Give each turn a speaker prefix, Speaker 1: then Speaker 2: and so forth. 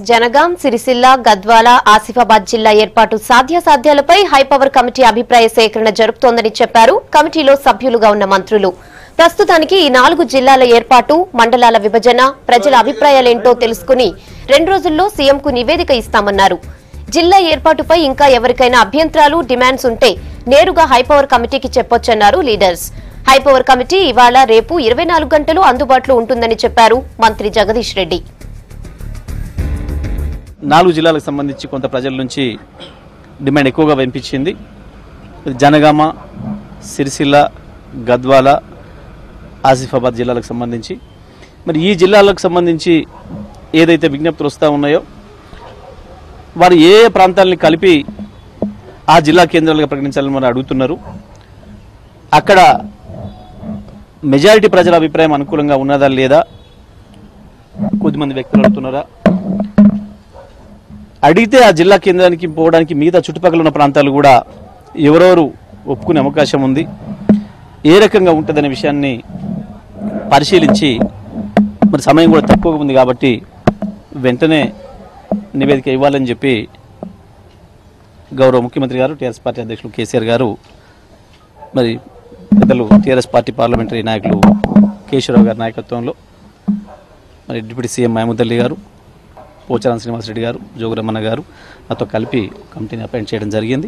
Speaker 1: జనగాం, సిరిసిల్ల, గద్వాల, ఆసిఫాబాద్ జిల్లా ఏర్పాటు సాధ్యాసాధ్యాలపై high power committee అభిప్రాయ సేకరణ జరుపుతోందని చెప్పారు కమిటీలో సభ్యులుగా ఉన్న మంత్రులు. ప్రస్తుతానికి ఈ 4 జిల్లాల ఏర్పాటు, మండలాల విభజన, ప్రజల అభిప్రాయాలేంటో తెలుసుకుని 2 రోజుల్లో సీఎంకు నివేదిక ఇస్తామన్నారు. జిల్లా ఏర్పాటుపై ఇంకా ఎవరికైనా అభ్యంతరాలు, డిమాండ్స్ ఉంటే నేరుగా హైపవర్ కమిటీకి చెప్పొచ్చన్నారు లీడర్స్. హైపవర్ కమిటీ ఇవాళ, రేపు 24 గంటలు అందుబాటులో ఉంటుందని చెప్పారు మంత్రి జగదీష్ రెడ్డి.
Speaker 2: 4 జిల్లాలకు సంబంధించి కొంత ప్రజల నుంచి డిమాండ్ ఎక్కువగా వినిపించింది. జనగామ, సిరిసిల్ల, గద్వాల, ఆసిఫాబాద్ జిల్లాలకు సంబంధించి మరి ఈ జిల్లాలకు సంబంధించి ఏదైతే విజ్ఞప్తులు వస్తూ ఉన్నాయో వారు ఏ ప్రాంతాలని కలిపి ఆ జిల్లా కేంద్రాలుగా ప్రకటించాలని మనం అడుగుతున్నారు. అక్కడ మెజారిటీ ప్రజల అభిప్రాయం అనుకూలంగా ఉన్నదా లేదా, కొద్దిమంది వ్యక్తులు అడుగుతున్నారా, అడిగితే ఆ జిల్లా కేంద్రానికి పోవడానికి మిగతా చుట్టుపక్కల ఉన్న ప్రాంతాలు కూడా ఎవరెవరు ఒప్పుకునే అవకాశం ఉంది, ఏ రకంగా ఉంటుందనే విషయాన్ని పరిశీలించి మరి సమయం కూడా తక్కువగా ఉంది కాబట్టి వెంటనే నివేదిక ఇవ్వాలని చెప్పి గౌరవ ముఖ్యమంత్రి గారు, టీఆర్ఎస్ పార్టీ అధ్యక్షులు కేసీఆర్ గారు, మరి పెద్దలు టీఆర్ఎస్ పార్టీ పార్లమెంటరీ నాయకులు కేశవరావు గారి నాయకత్వంలో మరి డిప్యూటీ సీఎం మహమూద్ అలీ గారు, పోచారం శ్రీనివాసరెడ్డి గారు, జోగురమణ గారు నాతో కలిపి కమిటీని అపాయింట్ చేయడం జరిగింది.